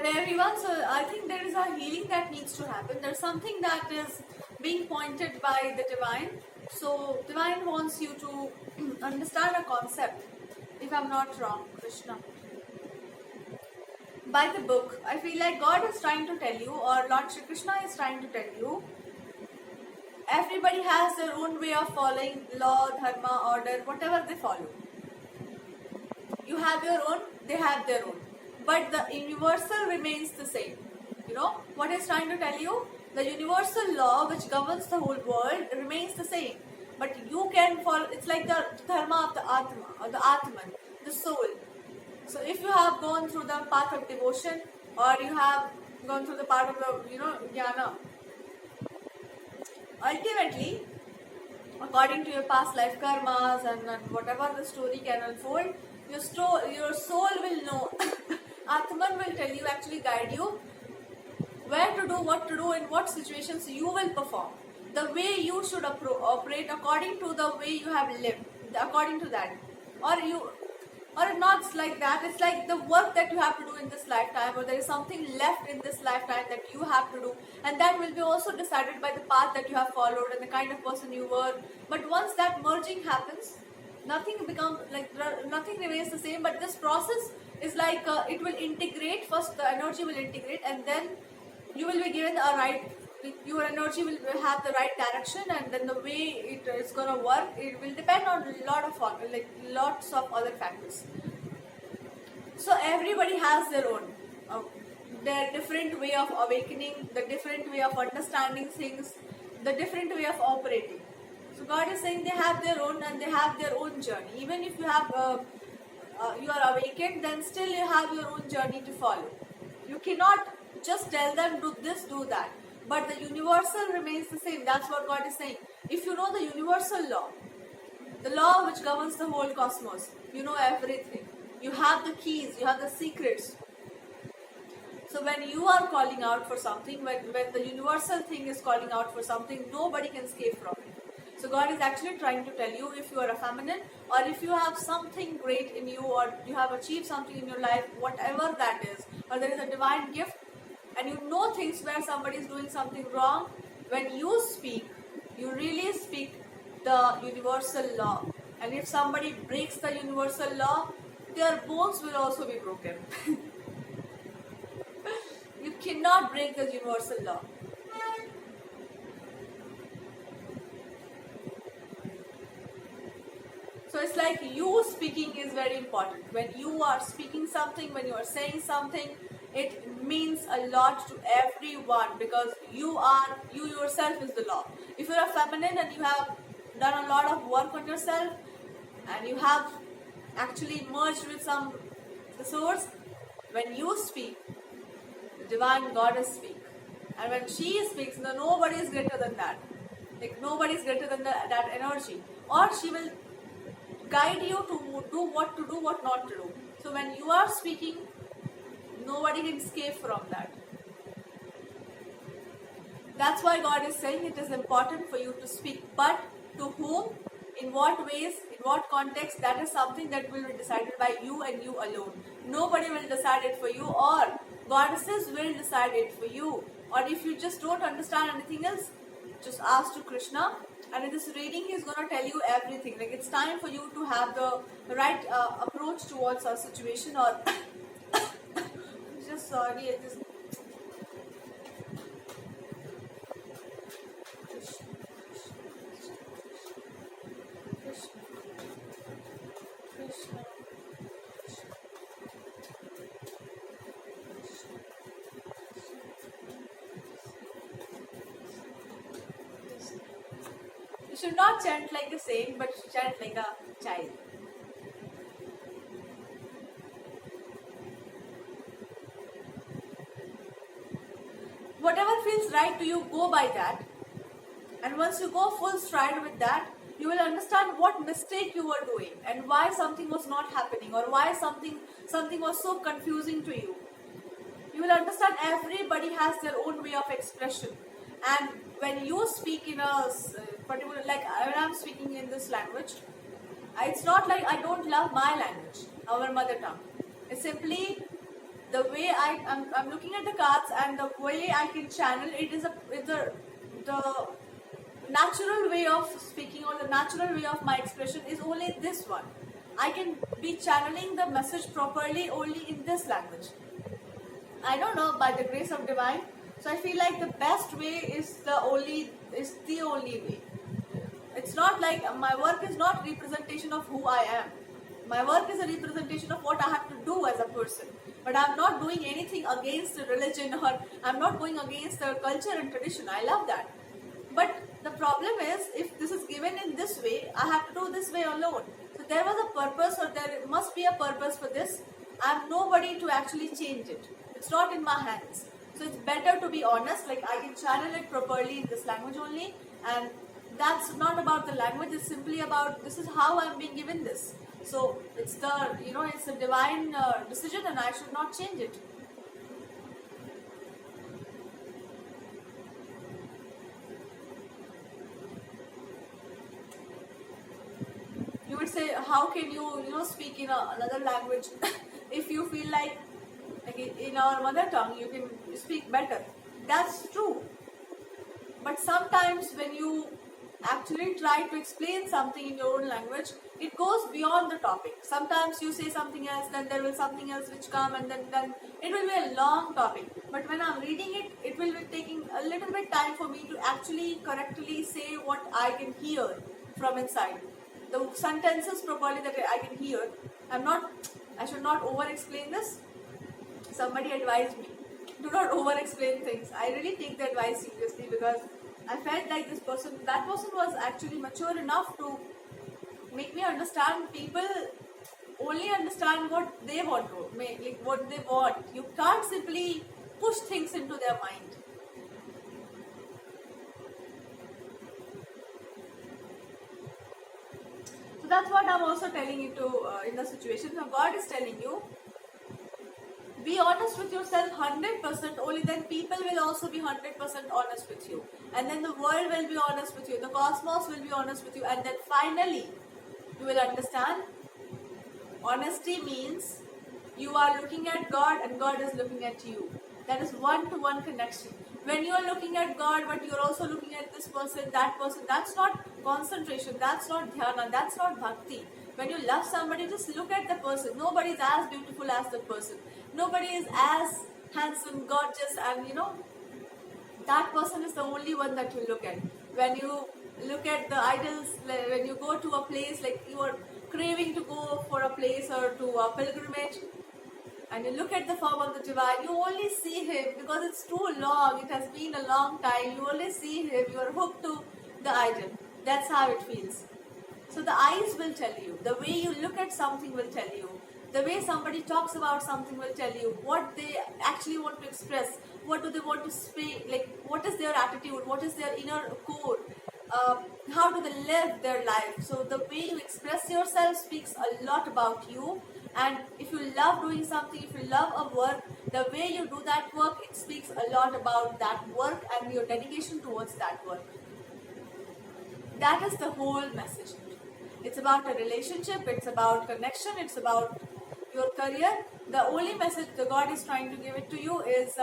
everyone. So I think there is a healing that needs to happen. There's something that is being pointed by the divine. So divine wants you to understand a concept. If I'm not wrong, Krishna. By the book, I feel like God is trying to tell you, or Lord Shri Krishna is trying to tell you. Everybody has their own way of following law, dharma, order, whatever they follow. You have your own, they have their own. But the universal remains the same. You know what he's trying to tell you? The universal law which governs the whole world remains the same. But you can follow, it's like the dharma of the Atma, or the Atman, the soul. So if you have gone through the path of devotion, or you have gone through the path of the, jnana, ultimately, according to your past life karmas and whatever the story can unfold, your soul will know. Atman will tell you, actually guide you, where to do, what to do, in what situations you will perform. The way you should operate according to the way you have lived, according to that. Or not like that, it's like the work that you have to do in this lifetime, or there is something left in this lifetime that you have to do, and that will be also decided by the path that you have followed and the kind of person you were. But once that merging happens, nothing remains the same, but this process is like it will integrate. First the energy will integrate, and then you will be given a right, your energy will have the right direction, and then the way it is going to work, it will depend on lots of other factors. So everybody has their different way of awakening, the different way of understanding things, the different way of operating. So God is saying they have their own, and they have their own journey. Even if you are awakened, then still you have your own journey to follow. You cannot just tell them do this, do that. But the universal remains the same. That's what God is saying. If you know the universal law, the law which governs the whole cosmos, you know everything. You have the keys, you have the secrets. So when you are calling out for something, when the universal thing is calling out for something, nobody can escape from it. So God is actually trying to tell you, if you are a feminine, or if you have something great in you, or you have achieved something in your life, whatever that is, or there is a divine gift, and you know things where somebody is doing something wrong, when you speak, you really speak the universal law. And if somebody breaks the universal law, their bones will also be broken. You cannot break the universal law. So it's like you speaking is very important. When you are speaking something, when you are saying something, it means a lot to everyone, because you yourself is the law. If you're a feminine and you have done a lot of work on yourself, and you have actually merged with the source, when you speak, the divine goddess speaks. And when she speaks, nobody is greater than that. Like nobody is greater than that energy. Or she will guide you to do, what not to do. So when you are speaking, nobody can escape from that. That's why God is saying it is important for you to speak. But to whom, in what ways, in what context, that is something that will be decided by you and you alone. Nobody will decide it for you, or goddesses will decide it for you. Or if you just don't understand anything else, just ask to Krishna, and in this reading he is going to tell you everything. Like it's time for you to have the right approach towards a situation, or just sorry, I just Krishna. You should not chant like a saint, but chant like a child. Whatever feels right to you, go by that. And once you go full stride with that, you will understand what mistake you were doing, and why something was not happening, or why something was so confusing to you. You will understand everybody has their own way of expression. And when you speak in a particular, like when I'm speaking in this language, it's not like I don't love my language, our mother tongue. It's simply The way I'm looking at the cards, and the way I can channel it is the natural way of speaking, or the natural way of my expression is only this one. I can be channeling the message properly only in this language. I don't know, by the grace of divine. So I feel like the best way is the only way. It's not like my work is not representation of who I am. My work is a representation of what I have to do as a person. But I'm not doing anything against the religion, or I'm not going against the culture and tradition. I love that. But the problem is, if this is given in this way, I have to do this way alone. So there was a purpose, or there must be a purpose for this. I'm nobody to actually change it. It's not in my hands. So it's better to be honest, like I can channel it properly in this language only, and that's not about the language, it's simply about this is how I'm being given this. So it's it's a divine decision, and I should not change it. You would say, how can you speak in another language if you feel like in our mother tongue you can speak better? That's true. But sometimes when you actually try to explain something in your own language, it goes beyond the topic. Sometimes you say something else, then there will something else which come, and then it will be a long topic. But when I'm reading it, it will be taking a little bit time for me to actually correctly say what I can hear from inside. The sentences properly that I can hear. I should not over explain this. Somebody advised me, do not over explain things. I really take the advice seriously, because I felt like that person was actually mature enough to make me understand people only understand what they want to make, like what they want. You can't simply push things into their mind. So that's what I'm also telling you to in the situation. Now God is telling you, be honest with yourself 100%, only then people will also be 100% honest with you. And then the world will be honest with you, the cosmos will be honest with you, and then finally you will understand honesty means you are looking at God and God is looking at you. That is one-to-one connection. When you are looking at God but you are also looking at this person, that's not concentration, that's not dhyana, that's not bhakti. When you love somebody, just look at the person. Nobody is as beautiful as the person. Nobody is as handsome, gorgeous, and that person is the only one that you look at. When you look at the idols, when you go to a place, like you are craving to go for a place or to a pilgrimage, and you look at the form of the divine, you only see him because it's too long, it has been a long time, you only see him, you are hooked to the idol. That's how it feels. So the eyes will tell you, the way you look at something will tell you, the way somebody talks about something will tell you what they actually want to express, what do they want to speak, like what is their attitude, what is their inner core, how do they live their life. So the way you express yourself speaks a lot about you. And if you love doing something, if you love a work, the way you do that work, it speaks a lot about that work and your dedication towards that work. That is the whole message. It's about a relationship, it's about connection, it's about your career. The only message the God is trying to give it to you is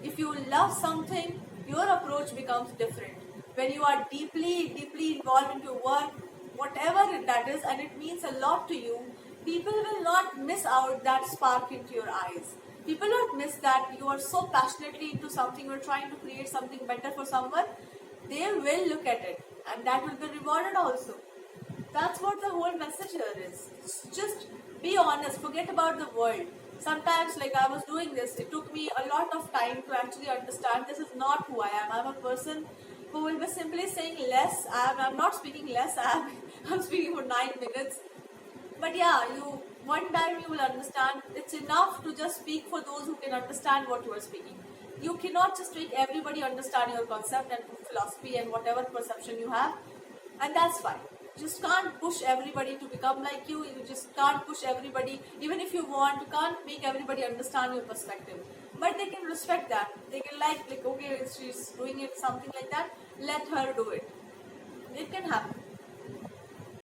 if you love something, your approach becomes different. When you are deeply involved into work, whatever that is, and it means a lot to you, people will not miss out that spark into your eyes. People don't miss that you are so passionately into something, you're trying to create something better for someone. They will look at it, and that will be rewarded also. That's what the whole message here is. Just be honest, forget about the world. Sometimes, like I was doing this, it took me a lot of time to actually understand this is not who I am. I'm a person who will be simply saying less. I'm not speaking less, I'm speaking for 9 minutes. But yeah, one time you will understand. It's enough to just speak for those who can understand what you are speaking. You cannot just make everybody understand your concept and philosophy and whatever perception you have, and that's fine. You just can't push everybody to become like you. You just can't push everybody. Even if you want, you can't make everybody understand your perspective. But they can respect that. They can like okay, she's doing it, something like that. Let her do it. It can happen.